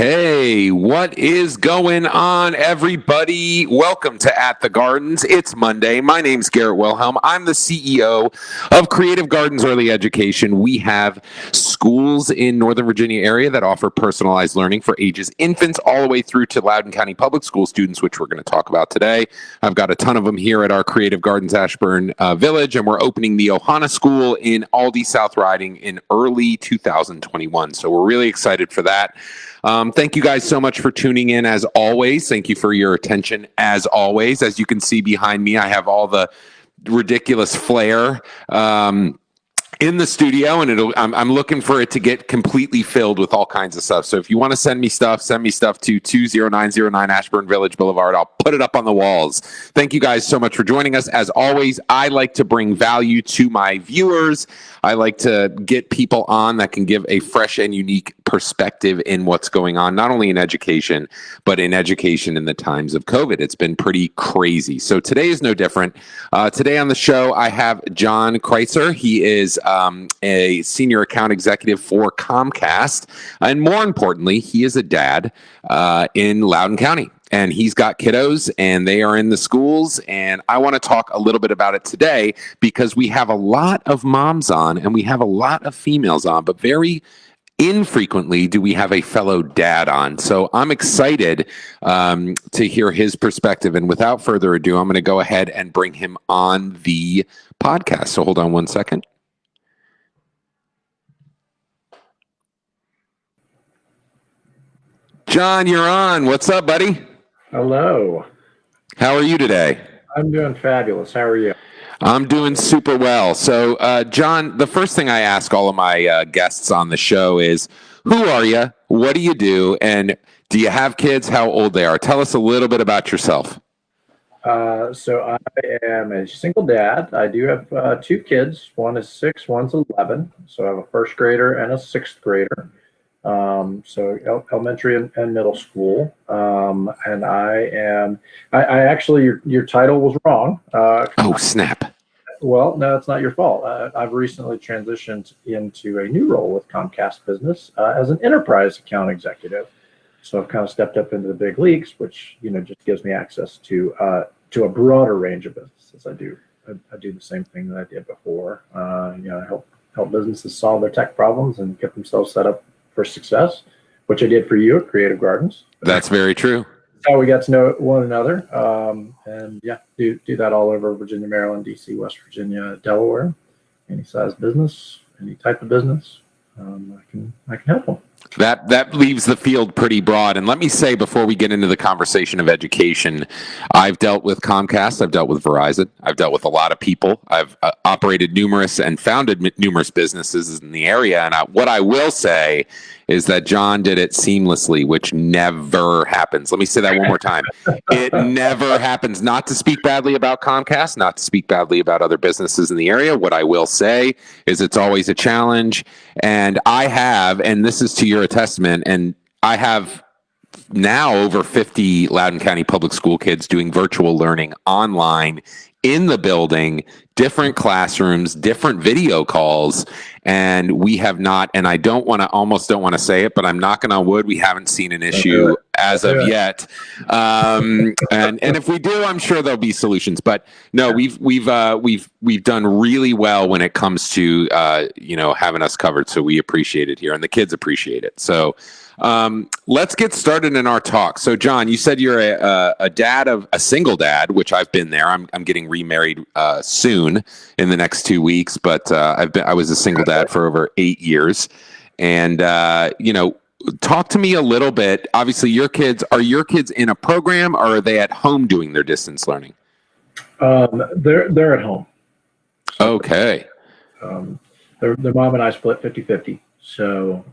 Hey, what is going on, everybody? Welcome to At the Gardens. It's Monday. My name's Garrett Wilhelm. I'm the CEO of Creative Gardens Early Education. We have schools in Northern Virginia area that offer personalized learning for ages infants all the way through to Loudoun County Public School students, which we're going to talk about today. I've got a ton of them here at our Creative Gardens Ashburn Village, and we're opening the Ohana School in Aldie, South Riding in early 2021. So we're really excited for that. Thank you guys so much for tuning in as always. Thank you for your attention as always. As you can see behind me, I have all the ridiculous flair in the studio, and I'm looking for it to get completely filled with all kinds of stuff. So if you want to send me stuff to 20909 Ashburn Village Boulevard. I'll put it up on the walls. Thank you guys so much for joining us. As always, I like to bring value to my viewers. I like to get people on that can give a fresh and unique perspective in what's going on, not only in education, but in education in the times of COVID. It's been pretty crazy. So today is no different. Today on the show, I have John Critzer. He is a senior account executive for Comcast. And more importantly, he is a dad in Loudoun County. And he's got kiddos, and they are in the schools. And I want to talk a little bit about it today because we have a lot of moms on and we have a lot of females on, but very infrequently do we have a fellow dad on. So I'm excited to hear his perspective. And without further ado, I'm going to go ahead and bring him on the podcast. So hold on one second. John, you're on. What's up, buddy? Hello. How are you today? I'm doing fabulous. How are you? I'm doing super well. So, John, the first thing I ask all of my guests on the show is, who are you? What do you do? And do you have kids? How old they are? Tell us a little bit about yourself. So I am a single dad. I do have two kids. One is 6, one's 11. So I have a first grader and a sixth grader. So elementary and middle school. And I actually, your title was wrong. Oh, snap. Well, no, it's not your fault. I've recently transitioned into a new role with Comcast Business as an enterprise account executive. So I've kind of stepped up into the big leagues, which, just gives me access to a broader range of businesses. I do the same thing that I did before. I help businesses solve their tech problems and get themselves set up for success, which I did for you at Creative Gardens. That's very true. That's how we got to know one another. And yeah, do that all over Virginia, Maryland, DC, West Virginia, Delaware. Any size business, any type of business, I can help them. That leaves the field pretty broad. And let me say, before we get into the conversation of education, I've dealt with Comcast, I've dealt with Verizon, I've dealt with a lot of people. I've operated numerous and founded numerous businesses in the area. And what I will say is that John did it seamlessly, which never happens. Let me say that one more time. It never happens. Not to speak badly about Comcast, not to speak badly about other businesses in the area. What I will say is it's always a challenge. And I have, and this is to your testament, and I have now over 50 Loudoun County public school kids doing virtual learning online in the building, different classrooms, different video calls, and we have not, and I almost don't want to say it, but I'm knocking on wood, we haven't seen an issue as of yet. And if we do, I'm sure there'll be solutions. But no, we've done really well when it comes to having us covered. So we appreciate it here, and the kids appreciate it. So let's get started in our talk. So John, you said you're a single dad, which I've been there. I'm getting remarried soon in the next 2 weeks, but I was a single dad for over 8 years. And talk to me a little bit. Obviously, are your kids in a program, or are they at home doing their distance learning? They're at home. Okay. Their mom and I split 50-50. So,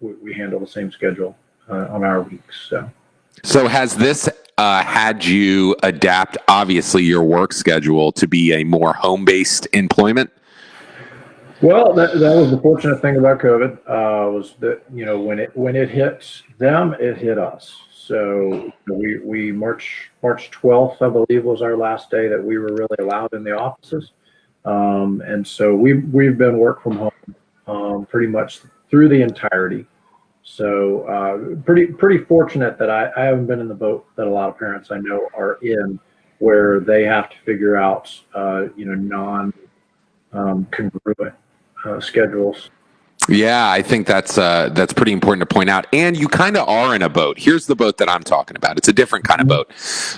we handle the same schedule on our weeks. So has this had you adapt, obviously, your work schedule to be a more home-based employment? Well, that was the fortunate thing about COVID, was that, when it hit them, it hit us. So we March 12th, I believe, was our last day that we were really allowed in the offices. And so we've been work from home pretty much through the entirety So pretty fortunate that I haven't been in the boat that a lot of parents I know are in, where they have to figure out non congruent schedules. Yeah, I think that's pretty important to point out. And you kind of are in a boat. Here's the boat that I'm talking about. It's a different kind of Mhm. boat.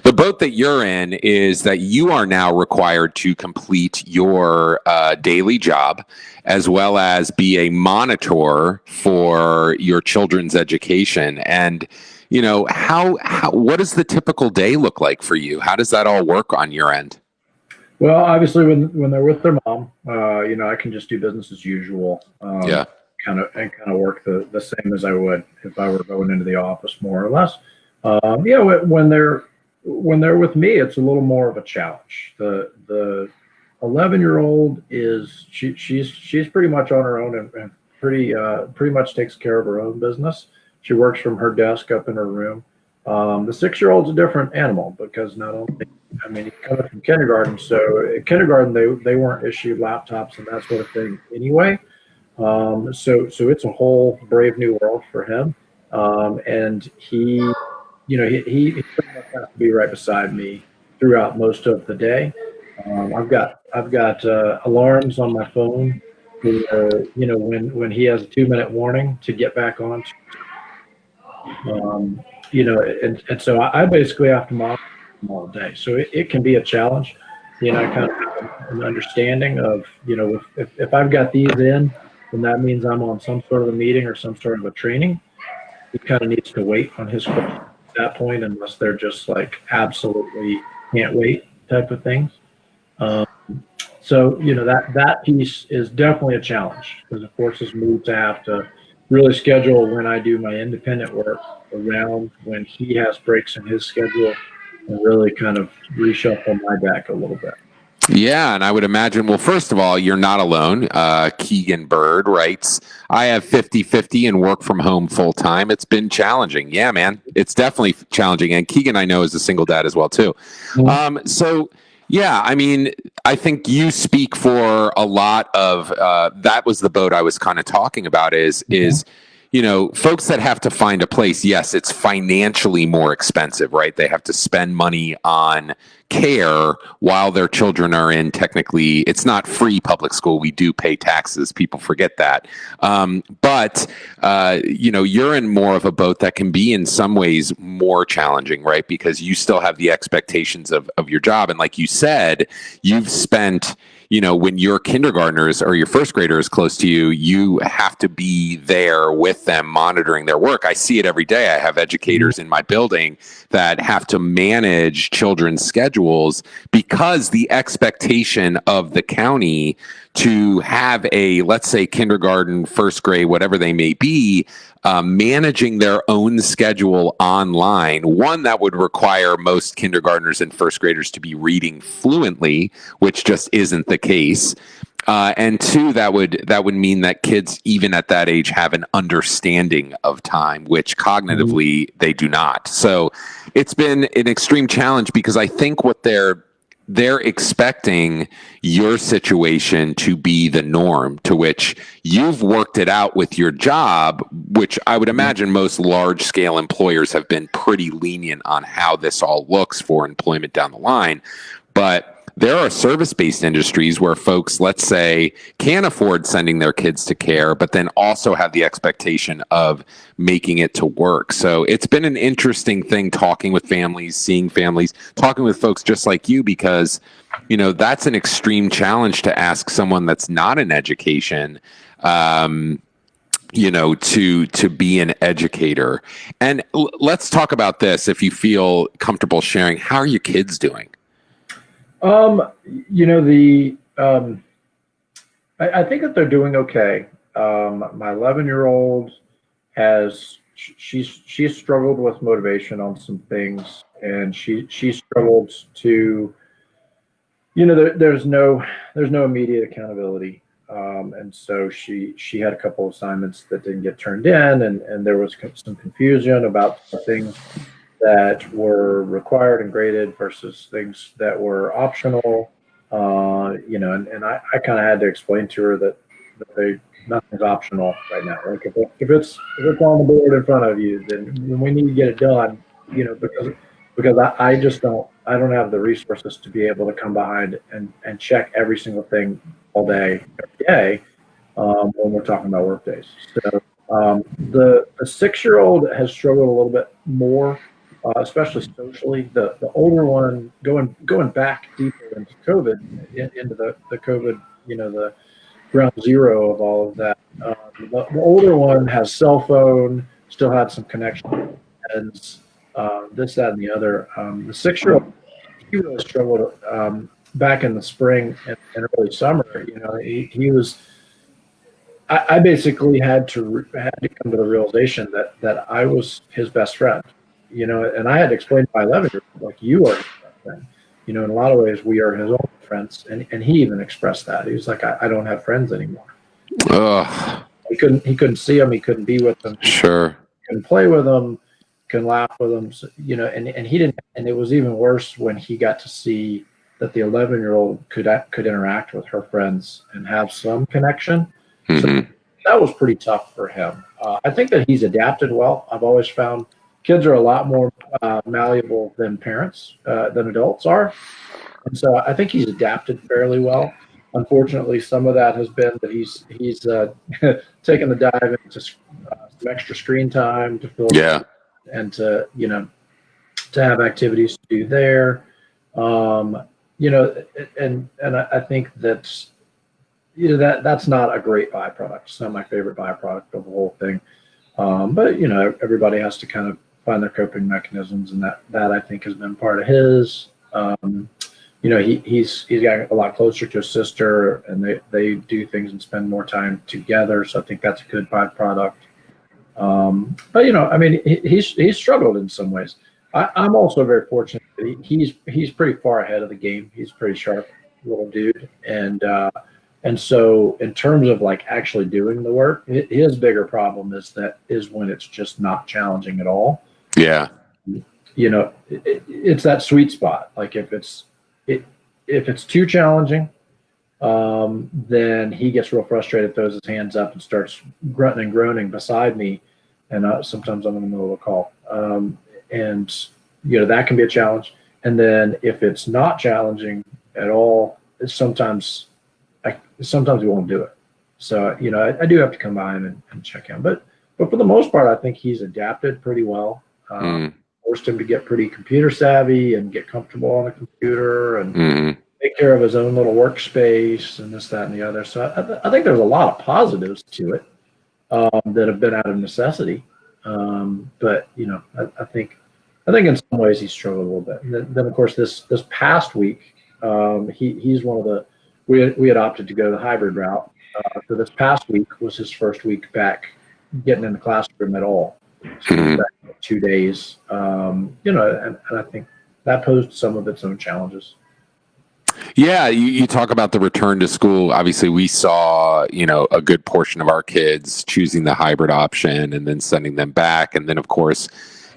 The boat that you're in is that you are now required to complete your daily job, as well as be a monitor for your children's education. And how what does the typical day look like for you? How does that all work on your end? Well, obviously, when they're with their mom, I can just do business as usual, Yeah. kind of work the same as I would if I were going into the office, more or less. When they're with me, it's a little more of a challenge. The 11-year-old she's pretty much on her own, and pretty much takes care of her own business. She works from her desk up in her room. The 6-year-old's a different animal because not only, I mean, he's coming from kindergarten, so at kindergarten they weren't issued laptops and that sort of thing anyway. So it's a whole brave new world for him, and he pretty much has to be right beside me throughout most of the day. I've got alarms on my phone for when he has a 2-minute warning to get back on. And so I basically have to monitor them all day. So it can be a challenge, kind of have an understanding of, if I've got these in, then that means I'm on some sort of a meeting or some sort of a training. He kind of needs to wait on his question at that point, unless they're just like absolutely can't wait type of things. Um, so that piece is definitely a challenge because it forces me to have to really schedule when I do my independent work around when he has breaks in his schedule, and really kind of reshuffle my deck a little bit. Yeah, and I would imagine, well, first of all, you're not alone. Keegan Bird writes, I have 50-50 and work from home full time. It's been challenging. Yeah, man, it's definitely challenging. And Keegan, I know, is a single dad as well, too. So, yeah, I mean, I think you speak for a lot of that was the boat I was kind of talking about is folks that have to find a place. Yes, it's financially more expensive, right? They have to spend money on care while their children are in, technically it's not free public school. We do pay taxes. People forget that. But you're in more of a boat that can be in some ways more challenging, right? Because you still have the expectations of your job. And like you said, you've spent when your kindergartners or your first grader is close to you, you have to be there with them monitoring their work. I see it every day. I have educators in my building that have to manage children's schedules because the expectation of the county to have a, let's say, kindergarten, first grade, whatever they may be, managing their own schedule online. One, that would require most kindergartners and first graders to be reading fluently, which just isn't the case. And two, that would mean that kids, even at that age, have an understanding of time, which cognitively they do not. So it's been an extreme challenge because I think what they're expecting your situation to be the norm, to which you've worked it out with your job, which I would imagine most large scale employers have been pretty lenient on how this all looks for employment down the line. But there are service-based industries where folks, let's say, can afford sending their kids to care, but then also have the expectation of making it to work. So it's been an interesting thing talking with families, seeing families, talking with folks just like you, because that's an extreme challenge to ask someone that's not in education. To be an educator. And let's talk about this if you feel comfortable sharing. How are your kids doing? Um, you know, the I think that they're doing okay. My 11-year-old she's struggled with motivation on some things, and she struggled to, there's no immediate accountability. And so she had a couple of assignments that didn't get turned in, and there was some confusion about things that were required and graded versus things that were optional. And I kind of had to explain to her that nothing's optional right now. Like if it's on the board in front of you, then we need to get it done. Because I just I don't have the resources to be able to come behind and check every single thing all day, every day, when we're talking about work days. So the 6-year-old has struggled a little bit more, especially socially. The older one going back deeper into COVID, into the COVID, the ground zero of all of that. The older one has cell phone, still had some connection, and this, that, and the other. The 6-year-old, he really struggled back in the spring and early summer. He was. I basically had to come to the realization that I was his best friend. And I had to explain to my 11-year-old, like, you are his best friend. In a lot of ways, we are his only friends, and he even expressed that. He was like, I don't have friends anymore. Ugh. He couldn't see them. He couldn't be with them. Sure. Couldn't play with them. Couldn't laugh with them. So, and he didn't. And it was even worse when he got to see that the 11-year-old could interact with her friends and have some connection. Mm-hmm. So that was pretty tough for him. I think that he's adapted well. I've always found kids are a lot more malleable than parents, than adults are. And so I think he's adapted fairly well. Unfortunately, some of that has been that he's taken the dive into some extra screen time to fill and to have activities to do there. And I think that's that's not a great byproduct. It's not my favorite byproduct of the whole thing. But everybody has to kind of find their coping mechanisms, and that I think has been part of his. He's got a lot closer to his sister, and they do things and spend more time together. So I think that's a good byproduct. But I mean, he's struggled in some ways. I'm also very fortunate that he's pretty far ahead of the game. He's a pretty sharp little dude, and so in terms of like actually doing the work, his bigger problem is when it's just not challenging at all. Yeah. It's that sweet spot. Like if it's too challenging, then he gets real frustrated, throws his hands up, and starts grunting and groaning beside me. And sometimes I'm in the middle of a call, and that can be a challenge. And then if it's not challenging at all, sometimes we won't do it. So I do have to come by and check him. But for the most part, I think he's adapted pretty well. Forced him to get pretty computer savvy and get comfortable on the computer and take care of his own little workspace and this, that, and the other. So I think there's a lot of positives to it that have been out of necessity. But I think in some ways he struggled a little bit. And then of course this past week, he's one of the we had opted to go the hybrid route. So this past week was his first week back getting in the classroom at all. So he was back 2 days, and I think that posed some of its own challenges. Yeah, you talk about the return to school. Obviously, we saw, a good portion of our kids choosing the hybrid option and then sending them back. And then, of course,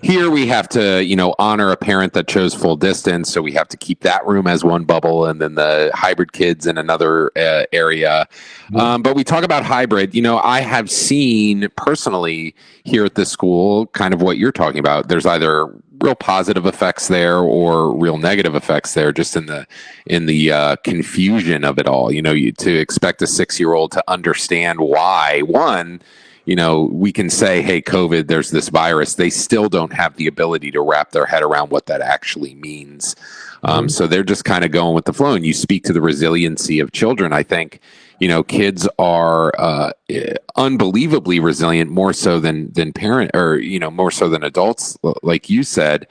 here we have to, honor a parent that chose full distance. So we have to keep that room as one bubble and then the hybrid kids in another area. But we talk about hybrid. I have seen personally here at this school kind of what you're talking about. There's either real positive effects there or real negative effects there, just in the confusion of it all. To expect a 6-year-old to understand why we can say, hey, COVID, there's this virus. They still don't have the ability to wrap their head around what that actually means. So they're just kind of going with the flow. And you speak to the resiliency of children. I think, kids are unbelievably resilient, more so than parent or, more so than adults, like you said.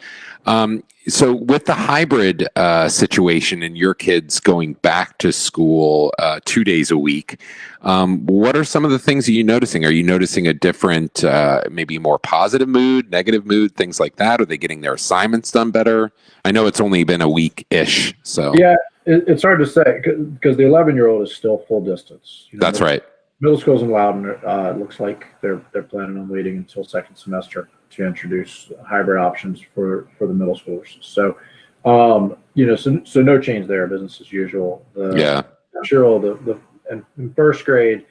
So with the hybrid situation and your kids going back to school 2 days a week, what are some of the things that you're noticing? Are you noticing a different, maybe more positive mood, negative mood, things like that? Are they getting their assignments done better? I know it's only been a week-ish, so. Yeah, it's hard to say because the 11-year-old is still full distance. That's right. Middle school's in Loudon. It looks like they're planning on waiting until second semester to introduce hybrid options for the middle schoolers. So, so no change there. Business as usual. The 6-year-old, in first grade,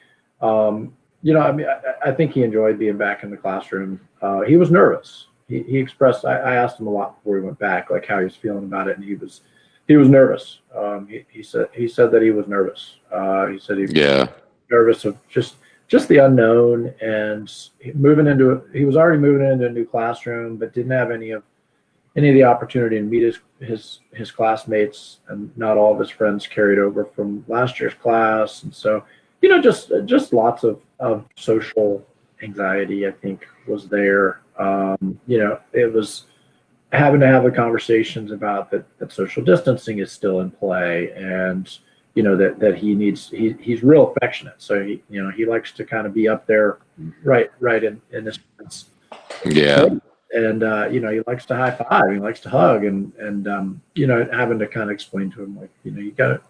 I mean, I think he enjoyed being back in the classroom. He was nervous. He expressed. I asked him a lot before he went back, like how he was feeling about it, and he was nervous. He said that he was nervous. He said he was nervous of just the unknown and moving into. He was already moving into a new classroom, but didn't have any of the opportunity to meet his classmates, and not all of his friends carried over from last year's class, and so just lots of social anxiety, I think, was there. It was having to have the conversations about that social distancing is still in play, and that he's real affectionate, so he likes to kind of be up there, right in this sense. Yeah. And he likes to high five, he likes to hug, and having to kind of explain to him, like, we gotta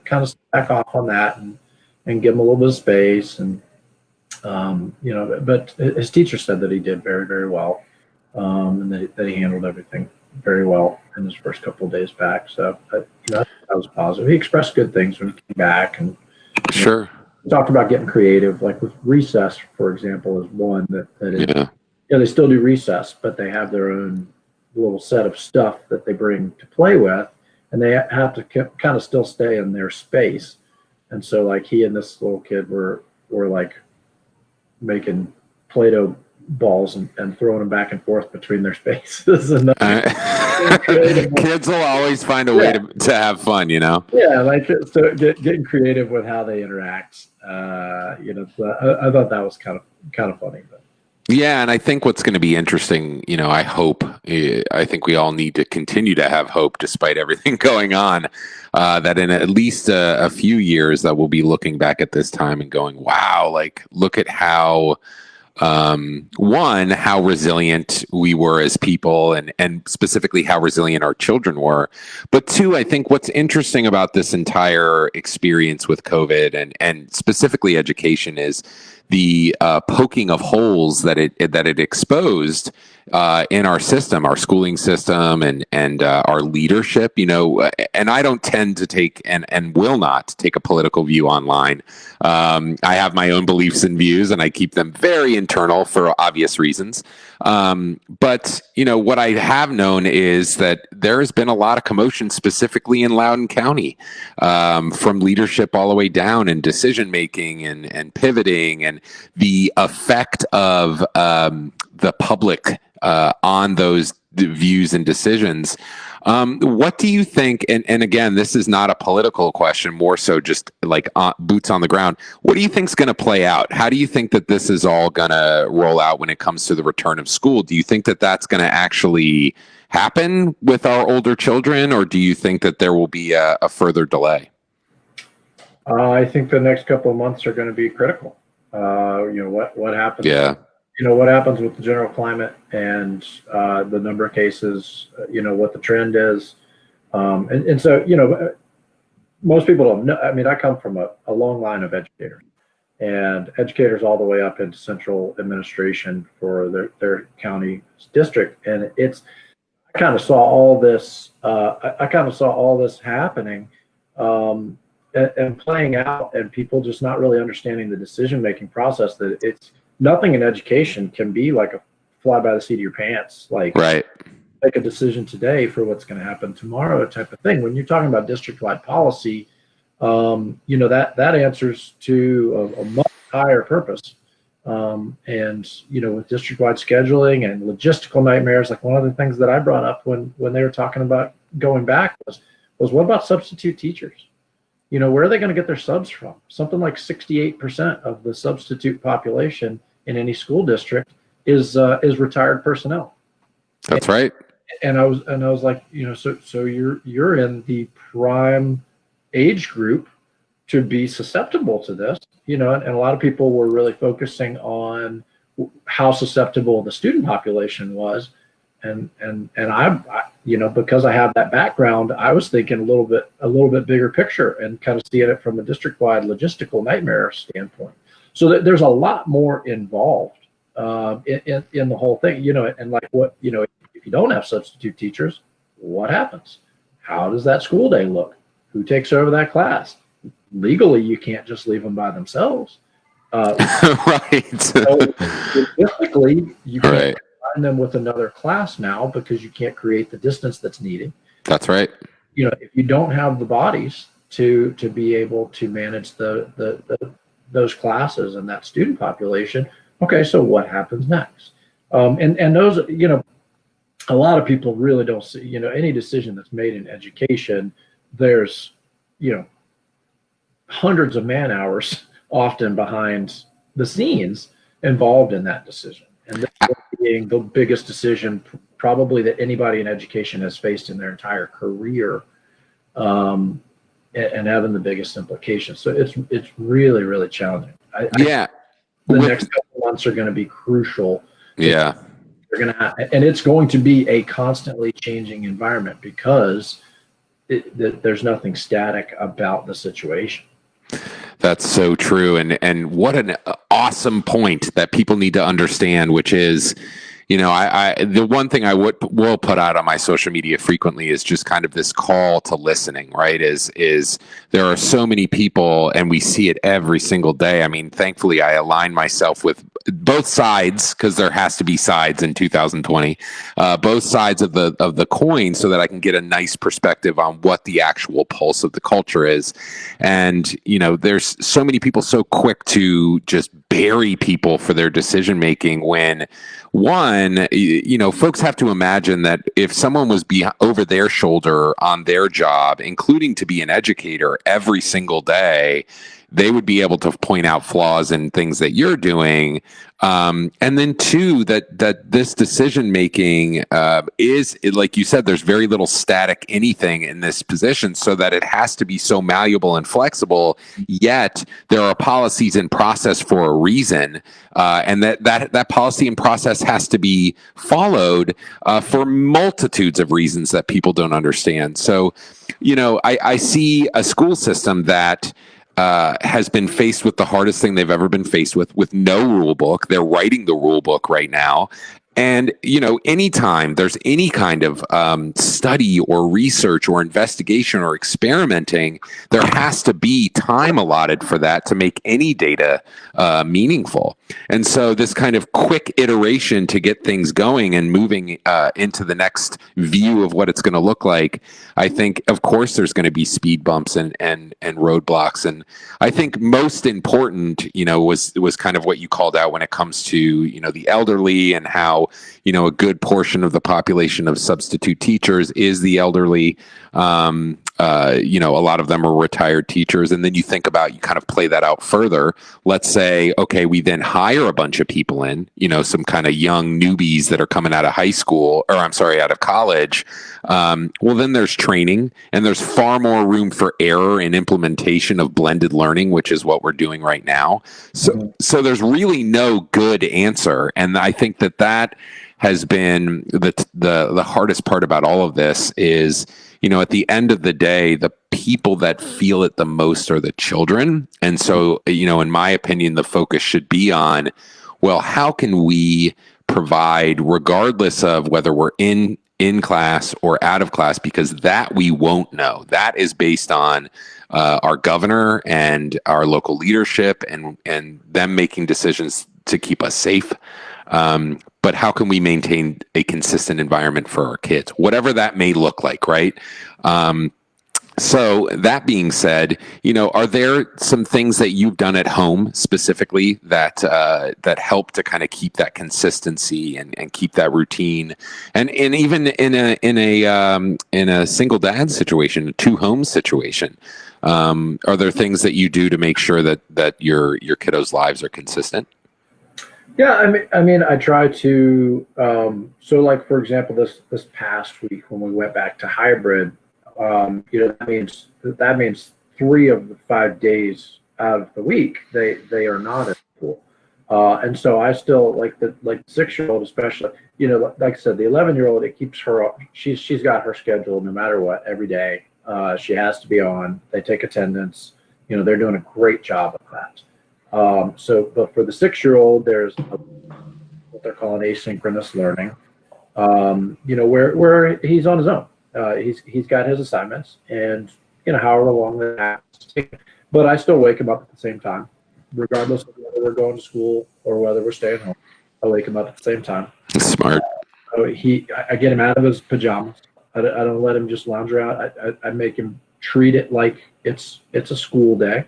kind of back off on that and give him a little bit of space, and but his teacher said that he did very, very well, and that he handled everything very well in his first couple of days back. So that was positive. He expressed good things when he came back, and Sure. Talked about getting creative, like with recess, for example, is one that is. Yeah. They still do recess, but they have their own little set of stuff that they bring to play with, and they have to kind of still stay in their space. And so, like, he and this little kid were like making Play-Doh balls and throwing them back and forth between their spaces. And kids will always find a way to have fun, Yeah, like, so getting creative with how they interact. So I thought that was kind of funny. But. Yeah, and I think what's going to be interesting, I think we all need to continue to have hope despite everything going on, that in at least a few years that we'll be looking back at this time and going, wow, like, look at how, how resilient we were as people, and specifically how resilient our children were. But two, I think what's interesting about this entire experience with COVID and specifically education is the poking of holes that it exposed in our system, our schooling system, and our leadership. And I don't tend to take and will not take a political view online. I have my own beliefs and views, and I keep them very internal for obvious reasons. But what I have known is that there has been a lot of commotion, specifically in Loudoun County, from leadership all the way down, and decision making and pivoting, and the effect of the public on those views and decisions. What do you think? And again, this is not a political question, more so just like boots on the ground. What do you think is going to play out? How do you think that this is all going to roll out when it comes to the return of school? Do you think that that's going to actually happen with our older children, or do you think that there will be a further delay? I think the next couple of months are going to be critical. What happens? Yeah. What happens with the general climate and the number of cases, what the trend is. And so, most people don't know. I mean, I come from a long line of educators, and educators all the way up into central administration for their county district. And I kind of saw all this, happening and playing out, and people just not really understanding the decision-making process, that it's nothing in education can be like a fly by the seat of your pants, like right. Make a decision today for what's going to happen tomorrow type of thing. When you're talking about district-wide policy, that answers to a much higher purpose. And with district-wide scheduling and logistical nightmares, like one of the things that I brought up when they were talking about going back was what about substitute teachers? Where are they going to get their subs from? Something like 68% of the substitute population in any school district is retired personnel. That's right. And I was like, so you're in the prime age group to be susceptible to this, and a lot of people were really focusing on how susceptible the student population was. And I because I have that background, I was thinking a little bit bigger picture and kind of seeing it from a district-wide logistical nightmare standpoint. So there's a lot more involved in the whole thing, and like what, if you don't have substitute teachers, what happens? How does that school day look? Who takes over that class? Legally, you can't just leave them by themselves. Right. So logistically, you can't Right. combine them with another class now because you can't create the distance that's needed. That's right. If you don't have the bodies to be able to manage those classes and that student population, okay, so what happens next? And those, a lot of people really don't see, any decision that's made in education, there's, you know, hundreds of man hours often behind the scenes involved in that decision. And this being the biggest decision probably that anybody in education has faced in their entire career, and having the biggest implications. So it's really, really challenging. Yeah. The next couple months are going to be crucial. Yeah. They're going to and it's going to be a constantly changing environment because there's nothing static about the situation. That's so true. And what an awesome point that people need to understand, which is, I the one thing I will put out on my social media frequently is just kind of this call to listening, right? Is there are so many people and we see it every single day. I mean, thankfully I align myself with both sides because there has to be sides in 2020, both sides of the coin so that I can get a nice perspective on what the actual pulse of the culture is. And, there's so many people so quick to just bury people for their decision making when one, folks have to imagine that if someone was over their shoulder on their job, including to be an educator every single day, they would be able to point out flaws in things that you're doing. And then two, that this decision making is, like you said, there's very little static anything in this position, so that it has to be so malleable and flexible. Yet there are policies and process for a reason, and that policy and process has to be followed for multitudes of reasons that people don't understand. So, I see a school system that has been faced with the hardest thing they've ever been faced with no rule book. They're writing the rule book right now. And, anytime there's any kind of study or research or investigation or experimenting, there has to be time allotted for that to make any data meaningful. And so this kind of quick iteration to get things going and moving into the next view of what it's going to look like, I think, of course, there's going to be speed bumps and roadblocks. And I think most important, was kind of what you called out when it comes to, the elderly and how, a good portion of the population of substitute teachers is the elderly. A lot of them are retired teachers. And then you think about, you kind of play that out further. Let's say, okay, we then hire a bunch of people in, some kind of young newbies that are coming out of high school, or I'm sorry, out of college. Well, then there's training, and there's far more room for error in implementation of blended learning, which is what we're doing right now. So there's really no good answer. And I think that has been the hardest part about all of this is, at the end of the day, the people that feel it the most are the children. And so, in my opinion, the focus should be on, well, how can we provide, regardless of whether we're in class or out of class, because that we won't know. That is based on our governor and our local leadership and them making decisions to keep us safe. But how can we maintain a consistent environment for our kids, whatever that may look like, right? So that being said, are there some things that you've done at home specifically that help to kind of keep that consistency and keep that routine, and even in a single dad situation, a two home situation, are there things that you do to make sure that your kiddos' lives are consistent? Yeah, I try to. So, like for example, this past week when we went back to hybrid, that means 3 of the 5 days out of the week they are not at school, and so I still like the 6-year-old especially. Like I said, the 11-year-old, it keeps her up. She's got her schedule no matter what every day. She has to be on. They take attendance. They're doing a great job of that. But for the 6-year-old, there's what they're calling asynchronous learning, where he's on his own. He's got his assignments, and however long that takes. But I still wake him up at the same time. regardless of whether we're going to school or whether we're staying home. I wake him up at the same time. Smart. So I get him out of his pajamas. I don't let him just lounge around. I make him treat it like it's a school day,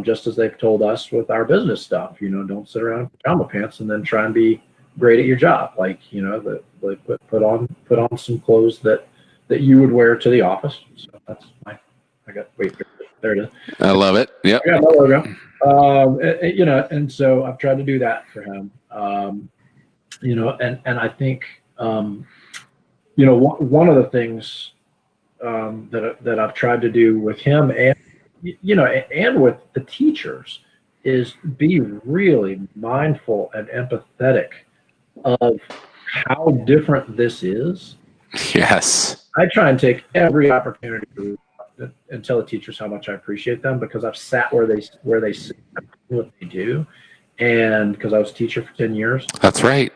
just as they've told us with our business stuff. Don't sit around in pajama pants and then try and be great at your job. Put on some clothes that you would wear to the office. So that's there it is. I love it. Yep. I got my logo. And so I've tried to do that for him. And I think one of the things that I've tried to do with him and with the teachers is be really mindful and empathetic of how different this is. Yes. I try and take every opportunity and tell the teachers how much I appreciate them, because I've sat where they sit, what they do, and because I was a teacher for 10 years. That's right.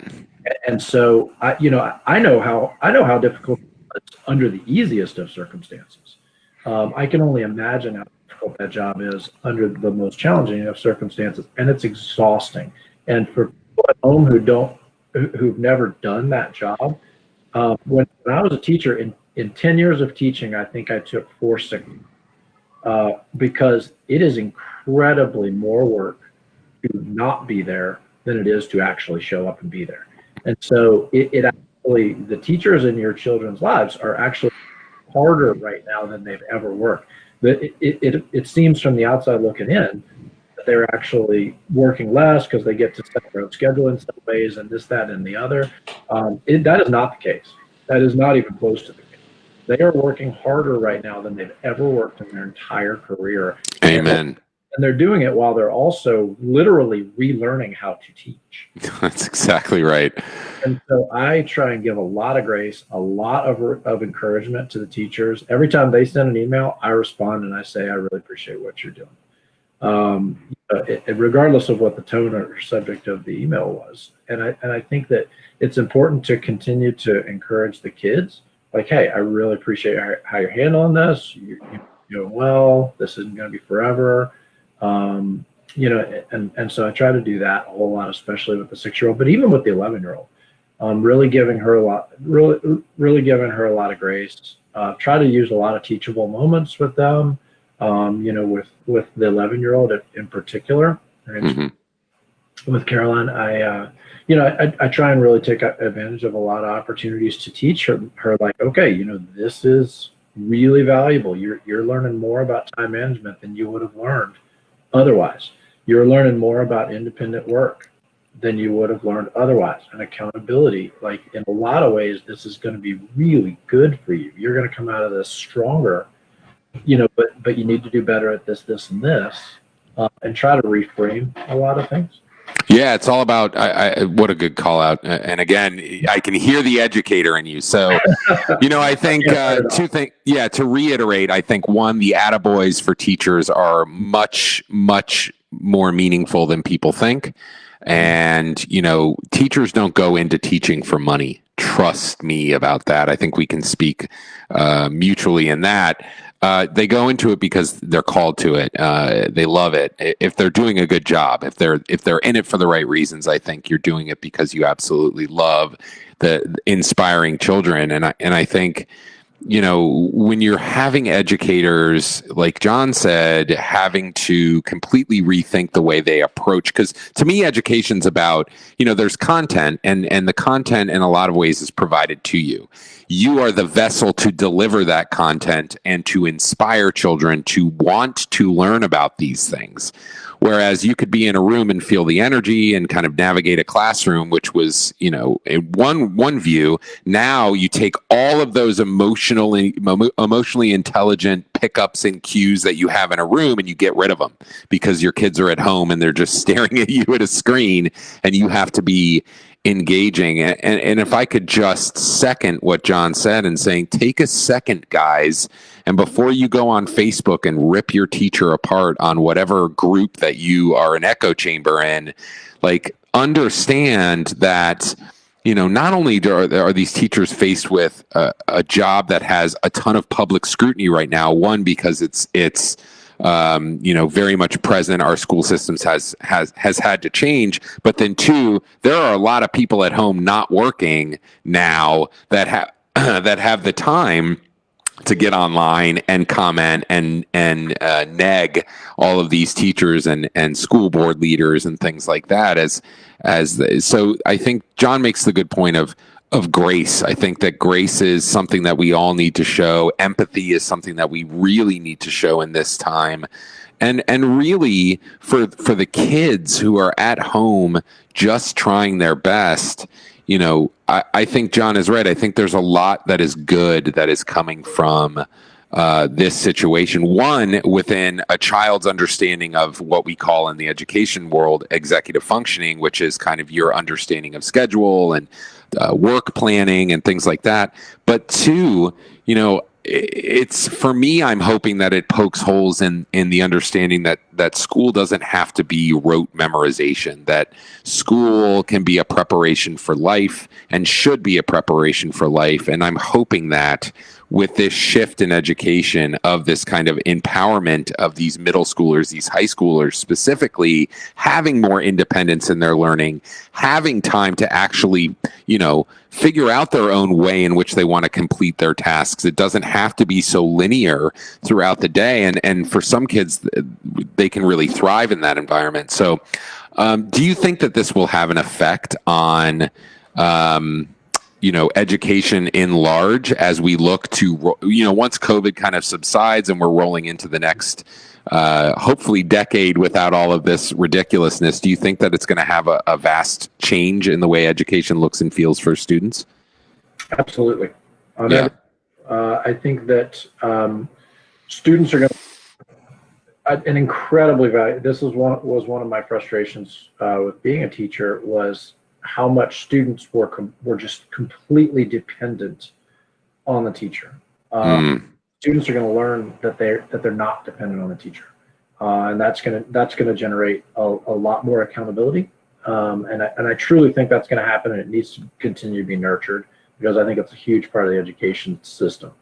And so I know how difficult it's under the easiest of circumstances. I can only imagine how difficult that job is under the most challenging of circumstances, and it's exhausting. And for people at home who've never done that job, when I was a teacher in 10 years of teaching, I think I took 4 sick leave, because it is incredibly more work to not be there than it is to actually show up and be there. And so it actually, the teachers in your children's lives are actually harder right now than they've ever worked. It seems from the outside looking in that they're actually working less because they get to set their own schedule in some ways, and this, that, and the other. That is not the case. That is not even close to the case. They are working harder right now than they've ever worked in their entire career. Amen. And they're doing it while they're also literally relearning how to teach. That's exactly right. And so I try and give a lot of grace, a lot of encouragement to the teachers. Every time they send an email, I respond and I say, I really appreciate what you're doing. Regardless of what the tone or subject of the email was. And I think that it's important to continue to encourage the kids. Like, hey, I really appreciate how you're handling this. You're doing well. This isn't going to be forever. And so I try to do that a whole lot, especially with the 6-year-old, but even with the 11-year-old, really giving her a lot of grace. Try to use a lot of teachable moments with them. With the 11-year-old in particular, and with Caroline, I try and really take advantage of a lot of opportunities to teach her like, okay, this is really valuable. You're learning more about time management than you would have learned otherwise. You're learning more about independent work than you would have learned otherwise, and accountability. Like, in a lot of ways, this is going to be really good for you. You're going to come out of this stronger, but you need to do better at this, and this, and try to reframe a lot of things. Yeah, it's all about, what a good call out. And again, I can hear the educator in you. So, I think to reiterate, I think one, the attaboys for teachers are much, much more meaningful than people think. And, teachers don't go into teaching for money. Trust me about that. I think we can speak mutually in that. They go into it because they're called to it. They love it. If they're doing a good job, if they're in it for the right reasons, I think you're doing it because you absolutely love the inspiring children. And I think, when you're having educators, like John said, having to completely rethink the way they approach, because to me, education's about, there's content, and the content in a lot of ways is provided to you. You are the vessel to deliver that content and to inspire children to want to learn about these things. Whereas you could be in a room and feel the energy and kind of navigate a classroom, which was, in one view. Now you take all of those emotionally intelligent pickups and cues that you have in a room and you get rid of them because your kids are at home and they're just staring at you at a screen, and you have to be engaging. And if I could just second what John said and saying, take a second, guys, and before you go on Facebook and rip your teacher apart on whatever group that you are an echo chamber in, like, understand that, not only are these teachers faced with a job that has a ton of public scrutiny right now, one, because it's very much present. Our school systems has had to change. But then two, there are a lot of people at home not working now that have that have the time to get online and comment and neg all of these teachers and school board leaders and things like that. So I think John makes the good point of grace. I think that grace is something that we all need to show. Empathy is something that we really need to show in this time. And really for the kids who are at home just trying their best, I think John is right. I think there's a lot that is good that is coming from this situation. One, within a child's understanding of what we call in the education world executive functioning, which is kind of your understanding of schedule and work planning and things like that. But two, it's for me, I'm hoping that it pokes holes in the understanding that school doesn't have to be rote memorization, that school can be a preparation for life and should be a preparation for life. And I'm hoping that with this shift in education, of this kind of empowerment of these middle schoolers, these high schoolers specifically, having more independence in their learning, having time to actually, figure out their own way in which they want to complete their tasks. It doesn't have to be so linear throughout the day. And for some kids, they can really thrive in that environment. So do you think that this will have an effect on education in large as we look to, once COVID kind of subsides and we're rolling into the next, hopefully, decade without all of this ridiculousness? Do you think that it's going to have a vast change in the way education looks and feels for students? Absolutely. Yeah. I think that students are going to an incredibly valuable. This was one of my frustrations with being a teacher, was how much students were just completely dependent on the teacher. Students are going to learn that they're not dependent on the teacher, and that's going to generate a lot more accountability. And I truly think that's going to happen, and it needs to continue to be nurtured, because I think it's a huge part of the education system,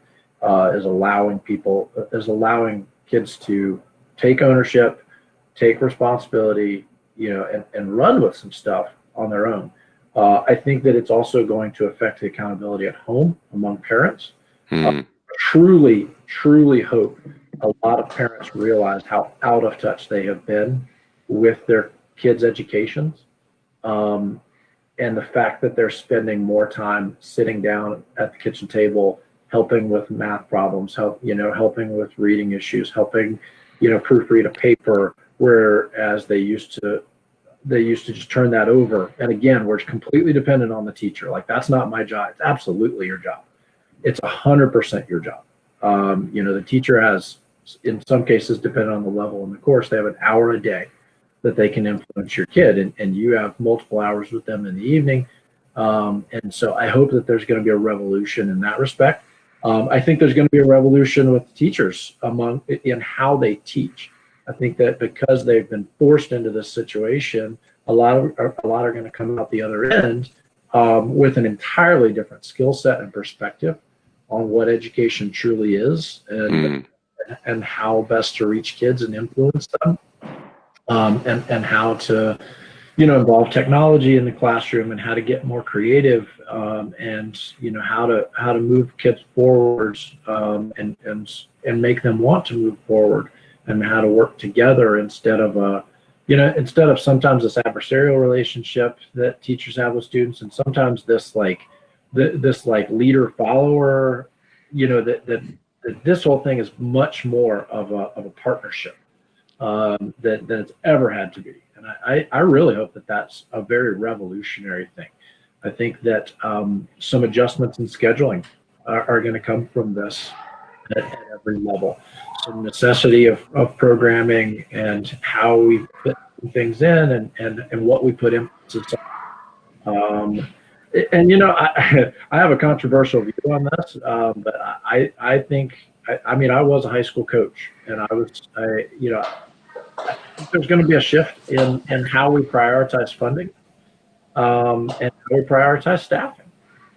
is allowing kids to take ownership, take responsibility, and run with some stuff on their own. I think that it's also going to affect the accountability at home among parents. Truly hope a lot of parents realize how out of touch they have been with their kids' educations, and the fact that they're spending more time sitting down at the kitchen table, helping with math problems, helping with reading issues, helping, proofread a paper, whereas they used to just turn that over. And again, we're completely dependent on the teacher. Like, that's not my job. It's absolutely your job. It's 100% your job. The teacher has, in some cases, depending on the level in the course, they have an hour a day that they can influence your kid, and you have multiple hours with them in the evening. And so I hope that there's going to be a revolution in that respect. I think there's going to be a revolution with teachers in how they teach. I think that because they've been forced into this situation, a lot are going to come out the other end with an entirely different skill set and perspective on what education truly is, and how best to reach kids and influence them, and how to involve technology in the classroom, and how to get more creative, and how to move kids forwards, and make them want to move forward, and how to work together instead of sometimes this adversarial relationship that teachers have with students, and sometimes this leader follower, that this whole thing is much more of a partnership than it's ever had to be. And I really hope that that's a very revolutionary thing. I think that some adjustments in scheduling are going to come from this at every level. Some necessity of programming, and how we fit things in, and what we put emphasis on. I have a controversial view on this, but I think I was a high school coach, and I think there's going to be a shift in how we prioritize funding, and how we prioritize staffing,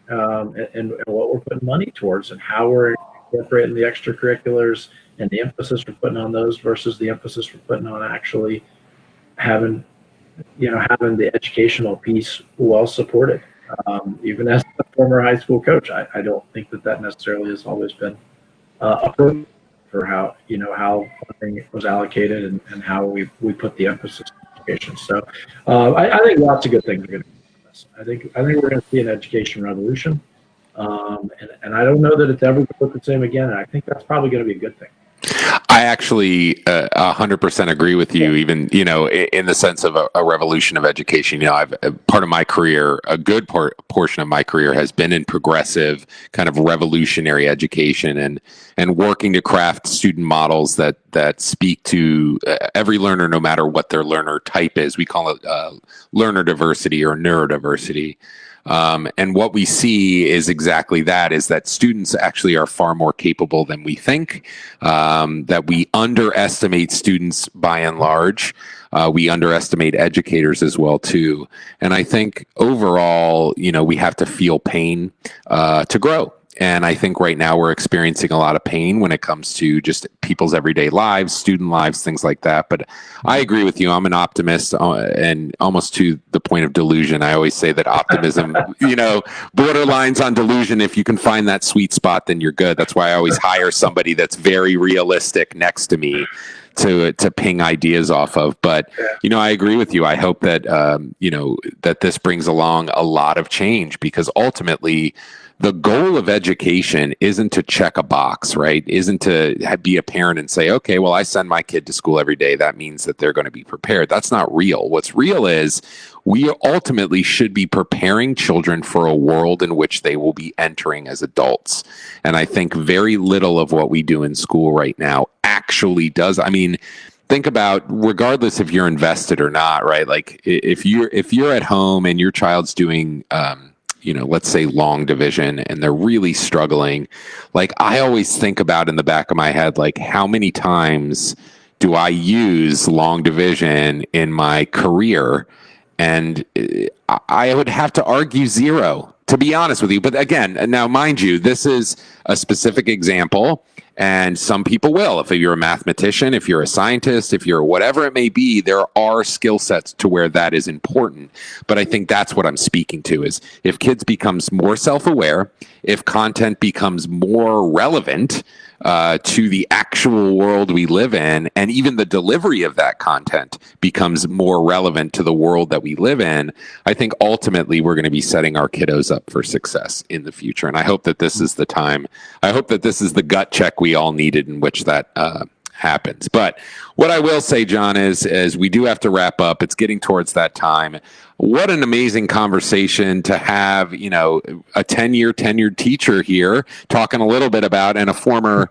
and what we're putting money towards, and how we're incorporating the extracurriculars and the emphasis we're putting on those versus the emphasis we're putting on actually having, having the educational piece well supported. Even as a former high school coach, I don't think that necessarily has always been appropriate for how funding was allocated and how we put the emphasis on education. So I think lots of good things are going to come from this. I think we're going to see an education revolution, and I don't know that it's ever going to look the same again. And I think that's probably going to be a good thing. I actually 100% agree with you, even, in the sense of a revolution of education. I've part of my career, a good portion of my career has been in progressive kind of revolutionary education and working to craft student models that speak to every learner, no matter what their learner type is. We call it learner diversity or neurodiversity. And what we see is exactly that, is that students actually are far more capable than we think, that we underestimate students by and large. We underestimate educators as well, too. And I think overall, we have to feel pain to grow. And I think right now we're experiencing a lot of pain when it comes to just people's everyday lives, student lives, things like that. But I agree with you. I'm an optimist, and almost to the point of delusion. I always say that optimism, borderlines on delusion. If you can find that sweet spot, then you're good. That's why I always hire somebody that's very realistic next to me to ping ideas off of. But, I agree with you. I hope that, that this brings along a lot of change, because ultimately, the goal of education isn't to check a box, right? Isn't to be a parent and say, okay, well, I send my kid to school every day. That means that they're going to be prepared. That's not real. What's real is we ultimately should be preparing children for a world in which they will be entering as adults. And I think very little of what we do in school right now actually does. I mean, think about, regardless if you're invested or not, right? Like if you're at home and your child's doing, let's say long division, and they're really struggling. Like, I always think about in the back of my head, like, how many times do I use long division in my career? And I would have to argue zero, to be honest with you. But again, now mind you, this is a specific example. And some people will. If you're a mathematician, if you're a scientist, if you're whatever it may be, there are skill sets to where that is important. But I think that's what I'm speaking to, is if kids becomes more self-aware, if content becomes more relevant to the actual world we live in, and even the delivery of that content becomes more relevant to the world that we live in, I think ultimately we're going to be setting our kiddos up for success in the future. And I hope that this is the time. I hope that this is the gut check we all needed in which that happens. But what I will say, John, is we do have to wrap up. It's getting towards that time. What an amazing conversation to have, a 10-year tenured teacher here talking a little bit about, and a former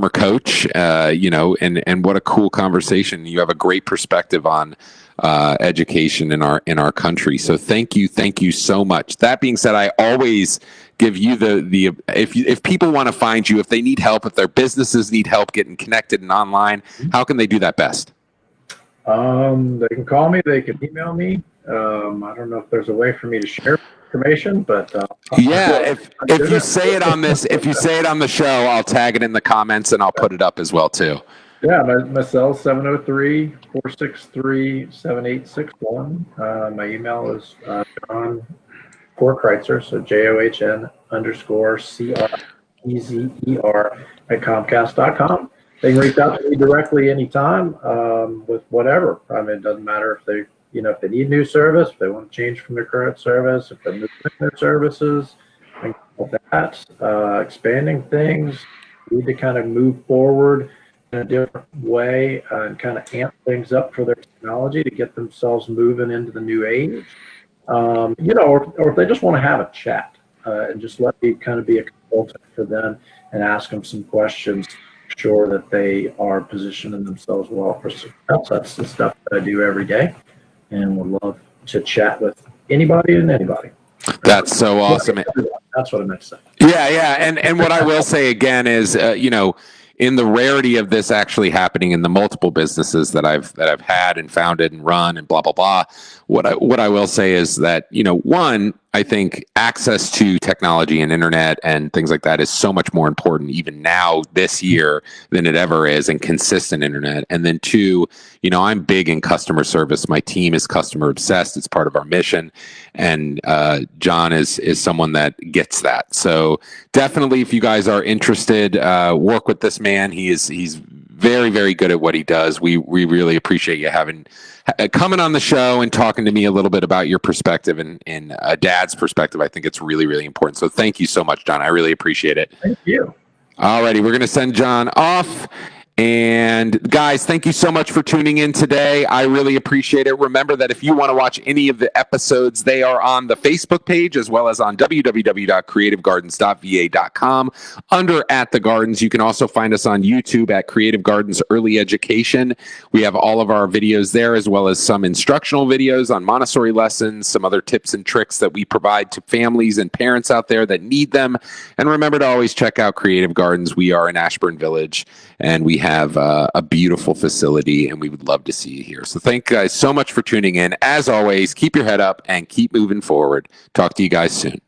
coach, and what a cool conversation. You have a great perspective on education in our country. So thank you so much. That being said, I always give you if people want to find you, if they need help, if their businesses need help getting connected and online, how can they do that best? They can call me. They can email me. I don't know if there's a way for me to share information, but if you say it on the show, I'll tag it in the comments and I'll put it up as well too. Yeah, my cell 703-463-7861. My email is John Critzer, so JOHN_CREZER @Comcast.com. They can reach out to me directly anytime with whatever. I mean, it doesn't matter if they need new service, if they want to change from their current service, if they're moving their services, and that, expanding things, need to kind of move forward in a different way and kind of amp things up for their technology to get themselves moving into the new age. Or if they just want to have a chat and just let me kind of be a consultant for them and ask them some questions, sure that they are positioning themselves well for success. That's the stuff that I do every day, and would love to chat with anybody and anybody. That's so awesome. That's what I meant to say. Yeah. And what I will say again is, in the rarity of this actually happening in the multiple businesses that I've had and founded and run and blah blah blah, what I will say is that, one, I think access to technology and internet and things like that is so much more important even now this year than it ever is, and consistent internet. And then two, I'm big in customer service. My team is customer obsessed. It's part of our mission. And John is someone that gets that. So definitely, if you guys are interested, work with this man. He's very, very good at what he does. We really appreciate you coming on the show and talking to me a little bit about your perspective and a dad's perspective. I think it's really, really important. So thank you so much, John. I really appreciate it. Thank you. All righty, we're going to send John off. And guys, thank you so much for tuning in today. I really appreciate it. Remember that if you want to watch any of the episodes, they are on the Facebook page as well as on www.creativegardens.va.com under At the Gardens. You can also find us on YouTube at Creative Gardens Early Education. We have all of our videos there, as well as some instructional videos on Montessori lessons, some other tips and tricks that we provide to families and parents out there that need them. And remember to always check out Creative Gardens. We are in Ashburn Village, and we have a beautiful facility, and we would love to see you here. So thank you guys so much for tuning in. As always, keep your head up and keep moving forward. Talk to you guys soon.